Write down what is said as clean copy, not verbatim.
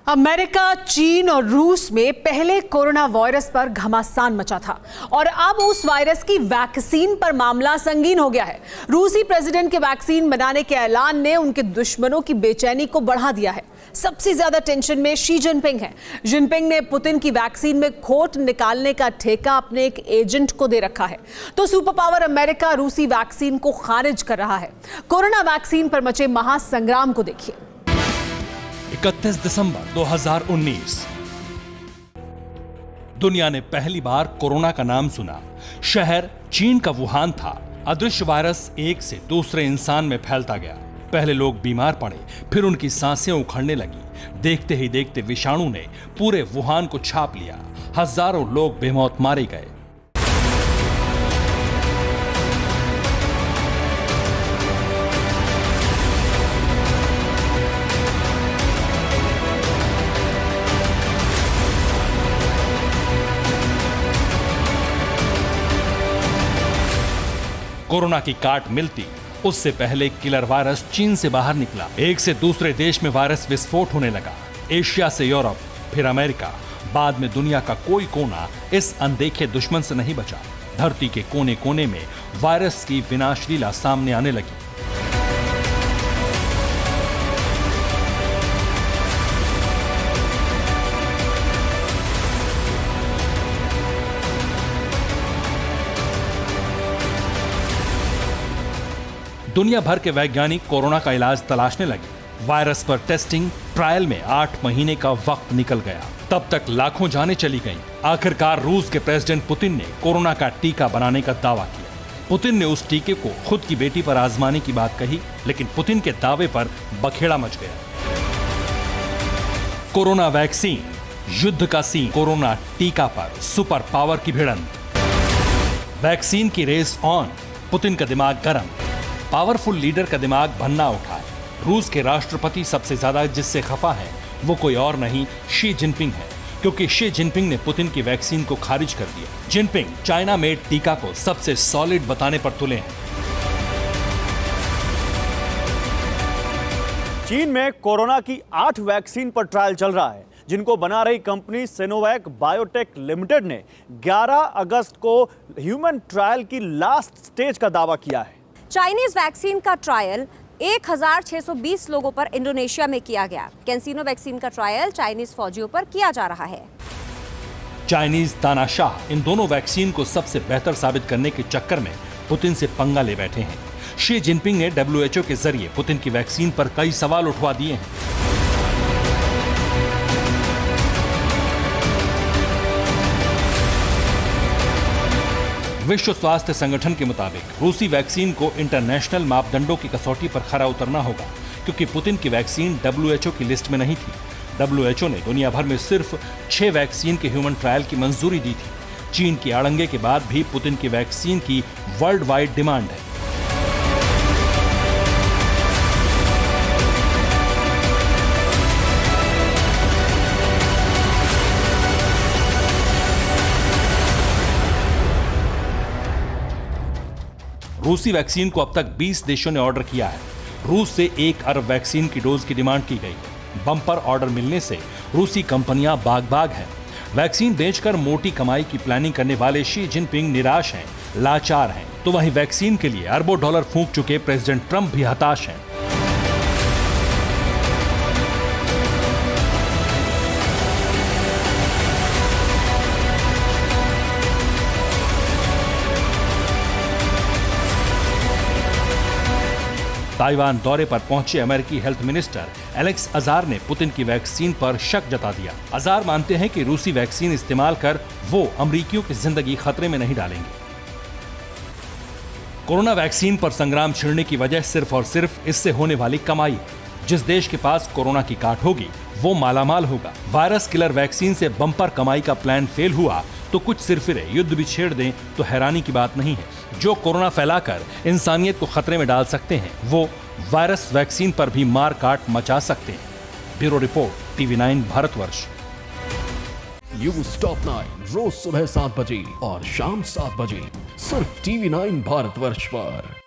America, चीन और रूस में पहले कोरोना वायरस पर घमासान मचा था और अब उस वायरस की वैक्सीन पर मामला संगीन हो गया है। रूसी प्रेसिडेंट के वैक्सीन बनाने के ऐलान ने उनके दुश्मनों की बेचैनी को बढ़ा दिया है। सबसे ज्यादा टेंशन में शी जिनपिंग है। जिनपिंग ने पुतिन की वैक्सीन में खोट निकालने का ठेका अपने एक एजेंट को दे रखा है। तो सुपर पावर अमेरिका रूसी वैक्सीन को खारिज कर रहा है। कोरोना वैक्सीन पर मचे महासंग्राम को देखिए। 31 दिसंबर 2019 दुनिया ने पहली बार कोरोना का नाम सुना। शहर चीन का वुहान था। अदृश्य वायरस एक से दूसरे इंसान में फैलता गया। पहले लोग बीमार पड़े, फिर उनकी सांसें उखड़ने लगी। देखते ही देखते विषाणु ने पूरे वुहान को छाप लिया। हजारों लोग बेमौत मारे गए। कोरोना की काट मिलती उससे पहले किलर वायरस चीन से बाहर निकला। एक से दूसरे देश में वायरस विस्फोट होने लगा। एशिया से यूरोप, फिर अमेरिका, बाद में दुनिया का कोई कोना इस अनदेखे दुश्मन से नहीं बचा। धरती के कोने कोने में वायरस की विनाशलीला सामने आने लगी। दुनिया भर के वैज्ञानिक कोरोना का इलाज तलाशने लगे। वायरस पर टेस्टिंग ट्रायल में 8 महीने का वक्त निकल गया। तब तक लाखों जानें चली गईं। आखिरकार रूस के प्रेसिडेंट पुतिन ने कोरोना का टीका बनाने का दावा किया। पुतिन ने उस टीके को खुद की बेटी पर आजमाने की बात कही, लेकिन पुतिन के दावे पर बखेड़ा मच गया। कोरोना वैक्सीन, युद्ध का सीन। कोरोना टीका पर सुपर पावर की भिड़ंत। वैक्सीन की रेस ऑन। पुतिन का दिमाग गर्म। पावरफुल लीडर का दिमाग भन्ना उठा है। रूस के राष्ट्रपति सबसे ज्यादा जिससे खफा है वो कोई और नहीं, शी जिनपिंग है, क्योंकि शी जिनपिंग ने पुतिन की वैक्सीन को खारिज कर दिया। जिनपिंग चाइना मेड टीका को सबसे सॉलिड बताने पर तुले हैं। चीन में कोरोना की 8 वैक्सीन पर ट्रायल चल रहा है, जिनको बना रही कंपनी सिनोवैक बायोटेक लिमिटेड ने 11 अगस्त को ह्यूमन ट्रायल की लास्ट स्टेज का दावा किया है। चाइनीज वैक्सीन का ट्रायल 1620 लोगों पर इंडोनेशिया में किया गया। कैंसिनो वैक्सीन का ट्रायल चाइनीज फौजियों पर किया जा रहा है। चाइनीज तानाशाह इन दोनों वैक्सीन को सबसे बेहतर साबित करने के चक्कर में पुतिन से पंगा ले बैठे हैं। शी जिनपिंग ने WHO के जरिए पुतिन की वैक्सीन पर कई सवाल उठवा दिए हैं। विश्व स्वास्थ्य संगठन के मुताबिक रूसी वैक्सीन को इंटरनेशनल मापदंडों की कसौटी पर खरा उतरना होगा, क्योंकि पुतिन की वैक्सीन WHO की लिस्ट में नहीं थी। WHO ने दुनिया भर में सिर्फ 6 वैक्सीन के ह्यूमन ट्रायल की मंजूरी दी थी। चीन की आड़ंगे के बाद भी पुतिन की वैक्सीन की वर्ल्ड वाइड डिमांड है। रूसी वैक्सीन को अब तक 20 देशों ने ऑर्डर किया है। रूस से 1 अरब वैक्सीन की डोज की डिमांड की गई है। बम्पर ऑर्डर मिलने से रूसी कंपनियां बाग-बाग हैं। वैक्सीन बेचकर मोटी कमाई की प्लानिंग करने वाले शी जिनपिंग निराश हैं, लाचार हैं। तो वहीं वैक्सीन के लिए अरबों डॉलर फूंक चुके प्रेसिडेंट ट्रंप भी हताश हैं। ताइवान दौरे पर पहुंचे अमेरिकी हेल्थ मिनिस्टर एलेक्स अजार ने पुतिन की वैक्सीन पर शक जता दिया। अजार मानते हैं कि रूसी वैक्सीन इस्तेमाल कर वो अमेरिकियों की जिंदगी खतरे में नहीं डालेंगे। कोरोना वैक्सीन पर संग्राम छिड़ने की वजह सिर्फ और सिर्फ इससे होने वाली कमाई है। जिस देश के पास कोरोना की काट होगी वो मालामाल होगा। वायरस किलर वैक्सीन से बम्पर कमाई का प्लान फेल हुआ तो कुछ सिरफिरे युद्ध भी छेड़ दें तो हैरानी की बात नहीं है। जो कोरोना फैलाकर इंसानियत को खतरे में डाल सकते हैं वो वायरस वैक्सीन पर भी मार काट मचा सकते हैं। Bureau report, TV9 Bharatvarsh. News top 9 रोज सुबह 7 बजे और शाम 7 बजे सिर्फ TV9 भारतवर्ष पर।